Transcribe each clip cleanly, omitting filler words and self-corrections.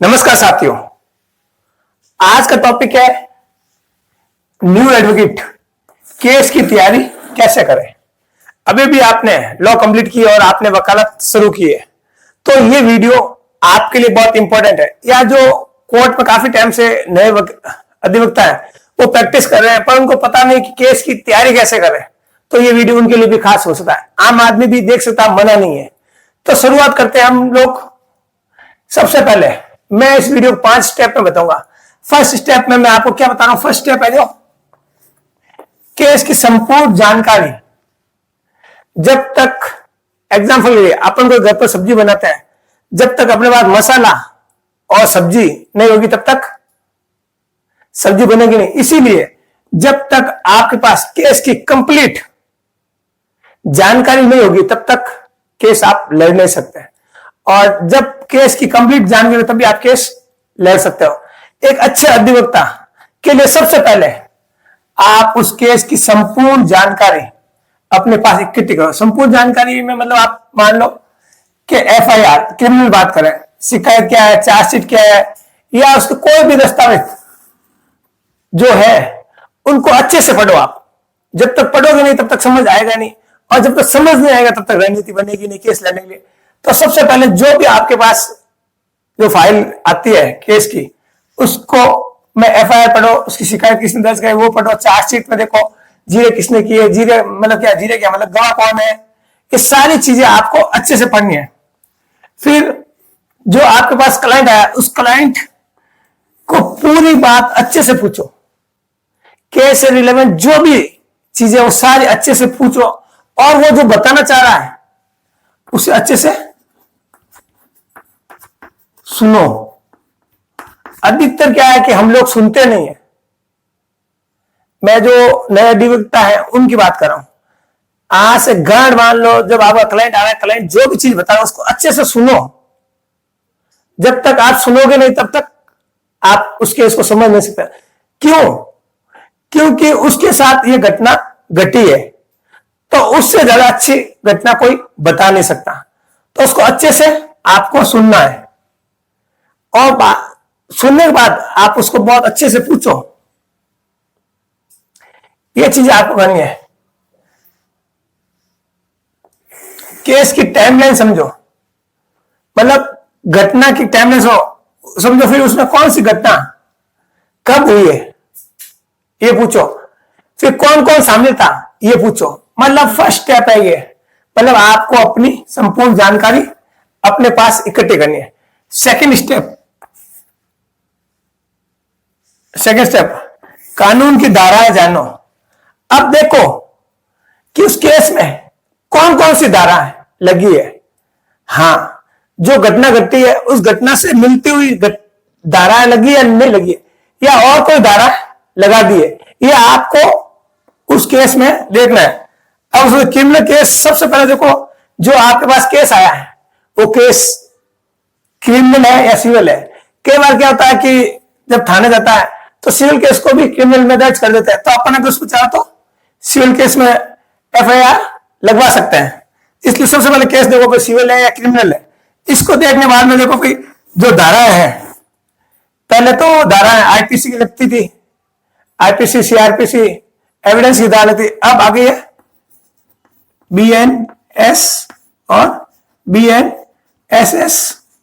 नमस्कार साथियों, आज का टॉपिक है न्यू एडवोकेट केस की तैयारी कैसे करें। अभी भी आपने लॉ कंप्लीट की और आपने वकालत शुरू की है तो ये वीडियो आपके लिए बहुत इंपॉर्टेंट है। या जो कोर्ट में काफी टाइम से नए अधिवक्ता है वो प्रैक्टिस कर रहे हैं पर उनको पता नहीं कि केस की तैयारी कैसे करें, तो ये वीडियो उनके लिए भी खास हो सकता है। आम आदमी भी देख सकता है, मना नहीं है। तो शुरुआत करते हैं हम लोग। सबसे पहले मैं इस वीडियो को 5 स्टेप में बताऊंगा। फर्स्ट स्टेप में मैं आपको क्या बता रहा हूं, फर्स्ट स्टेप है जो केस की संपूर्ण जानकारी। जब तक एग्जाम्पल के लिए अपन कोई घर पर सब्जी बनाते हैं, जब तक अपने पास मसाला और सब्जी नहीं होगी तब तक सब्जी बनेगी नहीं। इसीलिए जब तक आपके पास केस की कंप्लीट जानकारी नहीं होगी तब तक केस आप लड़ नहीं सकते, और जब केस की कंप्लीट जानकारी तभी आप केस लड़ सकते हो। एक अच्छे अधिवक्ता के लिए सबसे पहले आप उस केस की संपूर्ण जानकारी अपने पास इकट्ठी करो। संपूर्ण जानकारी में मतलब आप मान लो कि एफआईआर क्रिमिनल बात करें, शिकायत क्या है, चार्जशीट क्या है, या उसके कोई भी दस्तावेज जो है उनको अच्छे से पढ़ो आप। जब तक पढ़ोगे नहीं तब तक समझ आएगा नहीं, और जब तक समझ नहीं आएगा तब तक रणनीति बनेगी नहीं केस लड़ने के लिए। तो सबसे पहले जो भी आपके पास जो फाइल आती है केस की, उसको मैं एफआईआर पढ़ो, उसकी शिकायत किसने दर्ज की वो पढ़ो, चार्जशीट में देखो जीरे किसने किए, जीरे मतलब क्या, जीरे क्या मतलब गवाह कौन है, ये सारी चीजें आपको अच्छे से पढ़नी है। फिर जो आपके पास क्लाइंट आया उस क्लाइंट को पूरी बात अच्छे से पूछो, केस से रिलेवेंट जो भी चीजें वो सारी अच्छे से पूछो, और वो जो बताना चाह रहा है उसे अच्छे से सुनो। अधिकतर क्या है कि हम लोग सुनते नहीं है। मैं जो नए अधिवक्ता है उनकी बात कर रहा हूं। आज से गांठ मान लो, जब आपका क्लाइंट आ रहा है, क्लाइंट जो भी चीज बता रहा है उसको अच्छे से सुनो। जब तक आप सुनोगे नहीं तब तक आप उस केस को समझ नहीं सकते। क्यों? क्योंकि उसके साथ ये घटना घटी है, तो उससे ज्यादा अच्छी घटना कोई बता नहीं सकता। तो उसको अच्छे से आपको सुनना है, और सुनने के बाद आप उसको बहुत अच्छे से पूछो। ये चीजें आपको करनी है। केस की टाइमलाइन समझो, मतलब घटना की टाइमलाइन समझो। फिर उसमें कौन सी घटना कब हुई है ये पूछो। फिर कौन कौन शामिल था ये पूछो। मतलब फर्स्ट स्टेप है ये, मतलब आपको अपनी संपूर्ण जानकारी अपने पास इकट्ठी करनी है। सेकंड स्टेप कानून की धाराएं जानो। अब देखो कि उस केस में कौन कौन सी धाराएं लगी है। हाँ, जो घटना घटी है उस घटना से मिलती हुई धाराएं लगी या नहीं लगी है, या और कोई धारा लगा दी है, ये आपको उस केस में देखना है। अब उस क्रिमिनल केस सबसे पहले देखो, जो आपके पास केस आया है वो केस क्रिमिनल है या सिविल है। कई बार क्या होता है कि जब थाने जाता है तो सिविल केस को भी क्रिमिनल में दर्ज कर देते हैं, तो अपन अगर उसको चाहो तो सिविल केस में एफआईआर लगवा सकते हैं। इसलिए सबसे पहले केस देखो कि सिविल है या क्रिमिनल है। इसको देखने बाद में देखो कि जो धाराएं हैं, पहले तो धाराएं आईपीसी की लगती थी, आईपीसी, सीआरपीसी, एविडेंस की धारा लगती। अब आ गई है बीएनएस और बीएनएसएस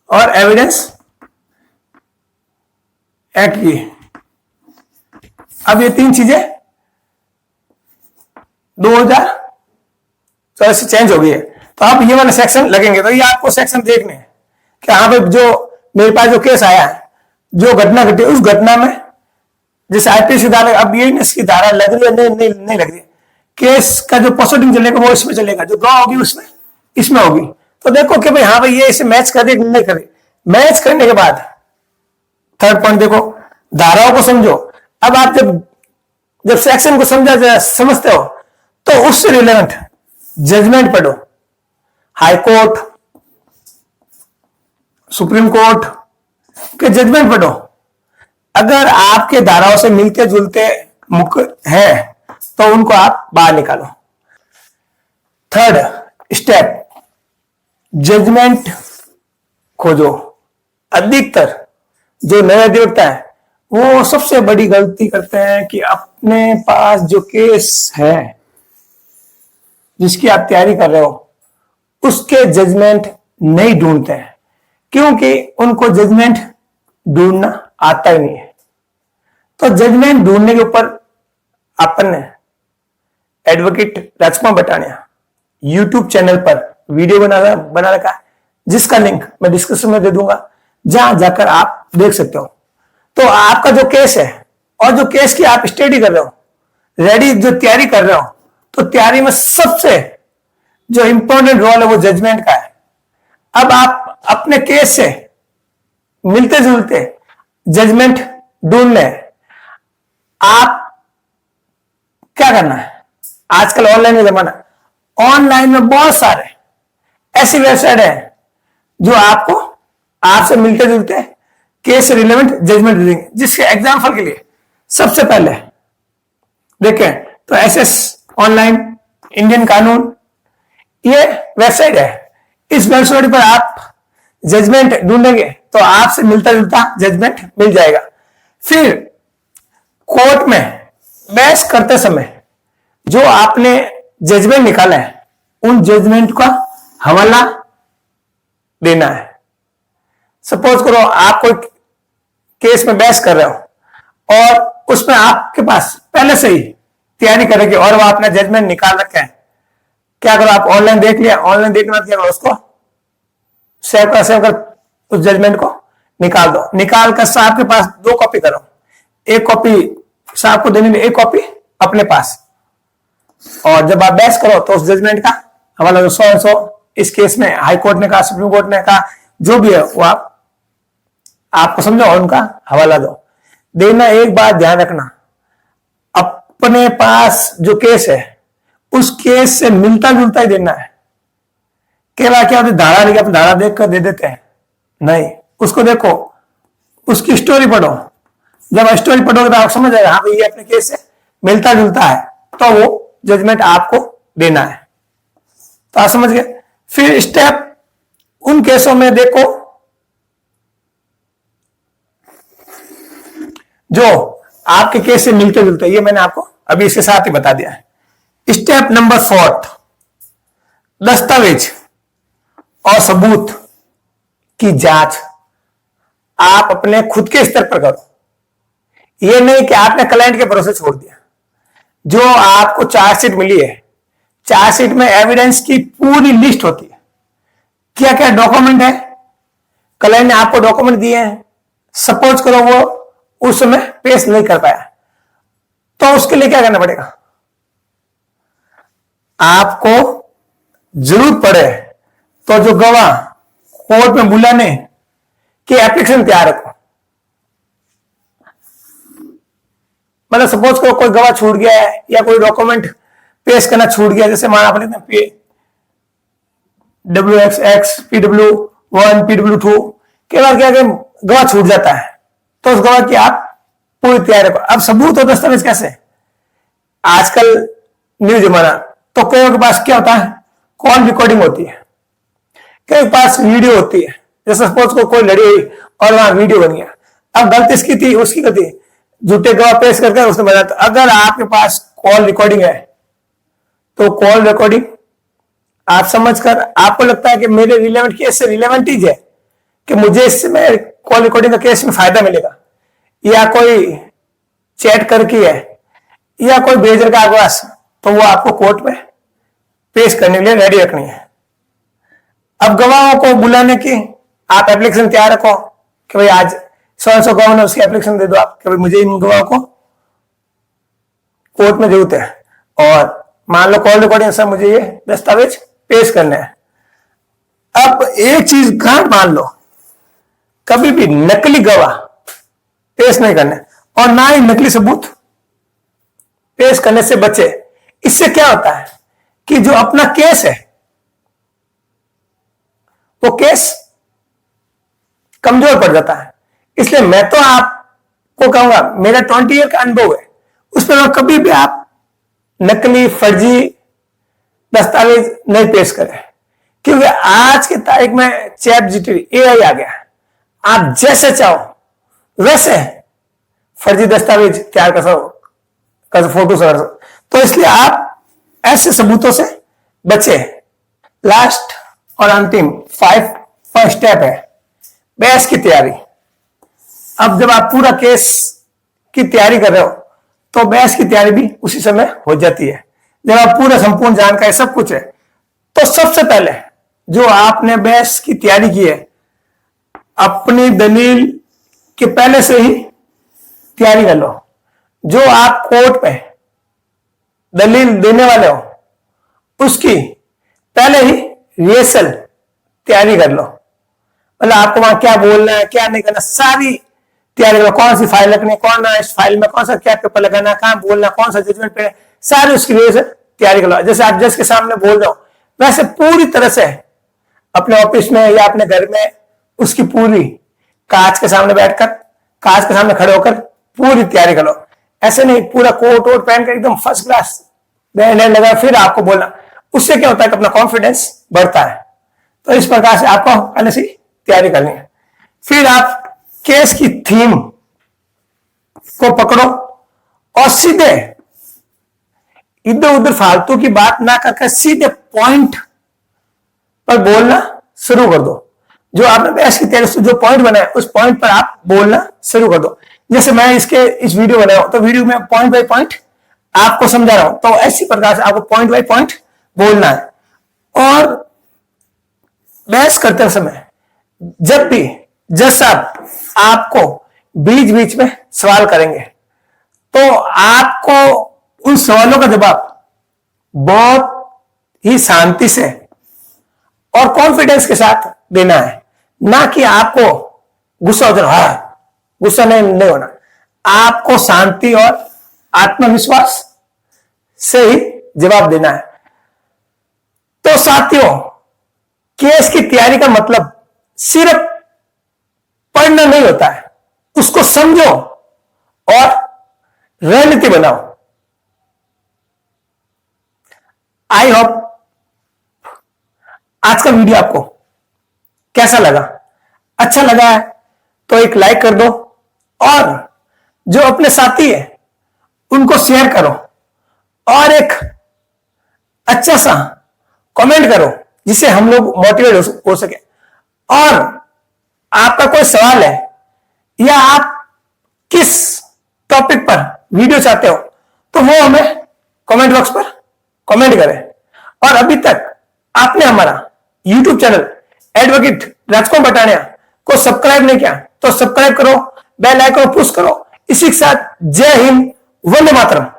और एविडेंस एक्ट की। अब ये तीन चीजें 2014 से चेंज हो गई है, तो अब ये वाले सेक्शन लगेंगे। तो ये आपको सेक्शन देखने हैं कि हाँ भाई, जो मेरे पास जो केस आया है, जो घटना घटी उस घटना में जैसे आईपीसी धारा, अब ये इसकी धारा लग रही है नहीं लग रही है। केस का जो प्रोसीडिंग चलेगा वो इसमें चलेगा, जो गवाह होगी उसमें इसमें होगी। तो देखो कि भाई हाँ भाई ये इसे मैच कर रही नहीं करे। मैच करने के बाद थर्ड पॉइंट देखो, धाराओं को समझो। अब आप जब सेक्शन को समझते हो तो उससे रिलेवेंट जजमेंट पढ़ो। हाई कोर्ट, सुप्रीम कोर्ट के जजमेंट पढ़ो। अगर आपके धाराओं से मिलते जुलते हैं तो उनको आप बाहर निकालो। थर्ड स्टेप, जजमेंट खोजो। अधिकतर जो नए अधिवक्ता है वो सबसे बड़ी गलती करते हैं कि अपने पास जो केस है जिसकी आप तैयारी कर रहे हो उसके जजमेंट नहीं ढूंढते हैं, क्योंकि उनको जजमेंट ढूंढना आता ही नहीं है। तो जजमेंट ढूंढने के ऊपर अपन ने एडवोकेट राजकुमार बटानिया यूट्यूब चैनल पर वीडियो बना रखा है, जिसका लिंक मैं डिस्क्रिप्शन में दे दूंगा, जहां जाकर आप देख सकते हो। तो आपका जो केस है और जो केस की आप स्टडी कर रहे हो, रेडी जो तैयारी कर रहे हो, तो तैयारी में सबसे जो इंपॉर्टेंट रोल है वो जजमेंट का है। अब आप अपने केस से मिलते जुलते जजमेंट ढूंढने, आप क्या करना है, आजकल ऑनलाइन का जमाना, ऑनलाइन में बहुत सारे ऐसी वेबसाइट है जो आपको आपसे मिलते जुलते केस से रिलेवेंट जजमेंट देंगे। जिसके एग्जाम्पल के लिए सबसे पहले देखें तो एसएस ऑनलाइन, इंडियन कानून, ये वेबसाइट है। इस वेबसाइट पर आप जजमेंट ढूंढेंगे तो आपसे मिलता जुलता जजमेंट मिल जाएगा। फिर कोर्ट में बहस करते समय जो आपने जजमेंट निकाला है उन जजमेंट का हवाला देना है। सपोज करो आप कोई केस में बहस कर रहे हो और उसमें आपके पास पहले से ही तैयारी करेगी और वो आपने जजमेंट निकाल रखे हैं, क्या करो आप ऑनलाइन देख लिया, ऑनलाइन देखना क्या करो, उसको सेव कर उस जजमेंट को निकाल दो। निकाल कर साहब के पास 2 कॉपी करो, एक कॉपी साहब को देने में, एक कॉपी अपने पास, और जब आप बहस करो तो उस जजमेंट का हवाला दो। 100 इस केस में हाई कोर्ट ने कहा, सुप्रीम कोर्ट ने कहा, जो भी है वो आपको समझो और उनका हवाला दो। देना, एक बात ध्यान रखना, अपने पास जो केस है उस केस से मिलता जुलता ही देना है। क्या होता है, धारा लिखा अपनी धारा देख कर दे देते हैं, नहीं, उसको देखो, उसकी स्टोरी पढ़ो। जब स्टोरी पढ़ोगे तो आप समझ आएगा हाँ भाई ये अपने केस से मिलता जुलता है, तो वो जजमेंट आपको देना है। तो आप समझ गए। फिर स्टेप उन केसों में देखो जो आपके केस से मिलते जुलते, ये मैंने आपको अभी इसके साथ ही बता दिया है। स्टेप नंबर 4, दस्तावेज और सबूत की जांच आप अपने खुद के स्तर पर करो। यह नहीं कि आपने क्लाइंट के भरोसे छोड़ दिया। जो आपको चार्जशीट मिली है, चार्जशीट में एविडेंस की पूरी लिस्ट होती है, क्या क्या डॉक्यूमेंट है, क्लाइंट ने आपको डॉक्यूमेंट दिए हैं, सपोज करो वो उस समय पेश नहीं कर पाया, तो उसके लिए क्या करना पड़ेगा, आपको जरूरत पड़े तो जो गवाह कोर्ट में बुलाने की एप्लीकेशन तैयार रखो। मतलब सपोज करो कोई गवाह छूट गया है या कोई डॉक्यूमेंट पेश करना छूट गया, जैसे मान आप लेते हैं WXX, PW1, PW2 के बाद क्या गवाह छूट जाता है, तो उस गवाह की आप पूरी तैयारी रखो। अब सबूत और दस्तावेज कैसे, आजकल न्यू जमाना, तो कईयों के पास क्या होता है, कॉल रिकॉर्डिंग होती है, कई के पास वीडियो होती है। जैसे सपोज को कोई लड़ी हुई और वहां वीडियो बन गया, अब गलती इसकी थी, उसकी गलती, झूठे गवाह पेश करके उसने बताया। अगर आपके पास कॉल रिकॉर्डिंग है तो कॉल रिकॉर्डिंग आप समझकर, आपको लगता है कि मेरे रिलेवेंट केस से रिलेवेंट ही है कि मुझे इसमें कॉल रिकॉर्डिंग का केस में फायदा मिलेगा, या कोई चैट करके है या कोई भेज का आवास, तो वो आपको कोर्ट में पेश करने के लिए रेडी रखनी है। अब गवाहों को बुलाने की आप एप्लीकेशन तैयार रखो कि भाई आज 100 गवाह ने उसकी एप्लीकेशन दे दो आप कि भाई मुझे इन गवाहों को कोर्ट में जरूरत है, और मान लो कॉल रिकॉर्डिंग सर मुझे ये दस्तावेज पेश करने हैं। अब एक चीज गांठ मान लो, कभी भी नकली गवाह पेश नहीं करने और ना ही नकली सबूत पेश करने से बचे। इससे क्या होता है कि जो अपना केस है वो केस कमजोर पड़ जाता है। इसलिए मैं तो आपको कहूंगा, मेरा 20 ईयर का अनुभव है, उसमें कभी भी आप नकली फर्जी दस्तावेज नहीं पेश करें, क्योंकि आज की तारीख में चैट जीपीटी AI आ गया, आप जैसे चाहो वैसे फर्जी दस्तावेज तैयार कर फोटो सर। तो इसलिए आप ऐसे सबूतों से बचे। लास्ट और अंतिम 5 स्टेप है बहस की तैयारी। अब जब आप पूरा केस की तैयारी कर रहे हो तो बहस की तैयारी भी उसी समय हो जाती है। जब आप पूरा संपूर्ण जानकारी सब कुछ है तो सबसे पहले जो आपने बहस की तैयारी की है, अपनी दलील के पहले से ही तैयारी कर लो। जो आप कोर्ट में दलील देने वाले हो उसकी पहले ही रिहर्सल तैयारी कर लो। मतलब आपको वहां क्या बोलना है, क्या नहीं करना, सारी तैयारी करो। कौन सी फाइल रखनी है, कौन इस फाइल में कौन सा क्या पेपर लगाना, कहां बोलना, कौन सा जजमेंट पे, सारी उसकी रिहर्सल तैयारी कर लो। जैसे आप जज के सामने बोल रहे हो वैसे पूरी तरह से अपने ऑफिस में या अपने घर में उसकी पूरी कांच के सामने बैठकर, कांच के सामने खड़े होकर पूरी तैयारी करो। ऐसे नहीं पूरा कोट वोट पहनकर एकदम फर्स्ट क्लास बैंड लगा फिर आपको बोलना। उससे क्या होता है कि अपना कॉन्फिडेंस बढ़ता है। तो इस प्रकार से आपको पहले से तैयारी करनी है। फिर आप केस की थीम को पकड़ो और सीधे इधर उधर फालतू की बात ना करके सीधे पॉइंट पर बोलना शुरू कर दो। जो आपने बहस की तैयारी से जो पॉइंट बनाया उस पॉइंट पर आप बोलना शुरू कर दो। जैसे मैं इस वीडियो बनाया हूं तो वीडियो में पॉइंट बाय पॉइंट आपको समझा रहा हूं, तो ऐसी प्रकार से आपको पॉइंट बाय पॉइंट बोलना है। और बहस करते समय जब भी जज साहब आपको बीच बीच में सवाल करेंगे तो आपको उन सवालों का जवाब बहुत ही शांति से और कॉन्फिडेंस के साथ देना है, ना कि आपको गुस्सा हो जाना। हाँ, गुस्सा नहीं होना। आपको शांति और आत्मविश्वास से ही जवाब देना है। तो साथियों, केस की तैयारी का मतलब सिर्फ पढ़ना नहीं होता है, उसको समझो और रणनीति बनाओ। आई होप आज का वीडियो आपको कैसा लगा? अच्छा लगा है तो एक लाइक कर दो और जो अपने साथी है उनको शेयर करो और एक अच्छा सा कमेंट करो जिससे हम लोग मोटिवेट हो सके। और आपका कोई सवाल है या आप किस टॉपिक पर वीडियो चाहते हो तो वो हमें कमेंट बॉक्स पर कमेंट करें। और अभी तक आपने हमारा YouTube चैनल एडवोकेट राजकुमार पटानिया को सब्सक्राइब नहीं किया तो सब्सक्राइब करो, बेल आइकन पुश करो। इसी के साथ जय हिंद, वंदे मातरम।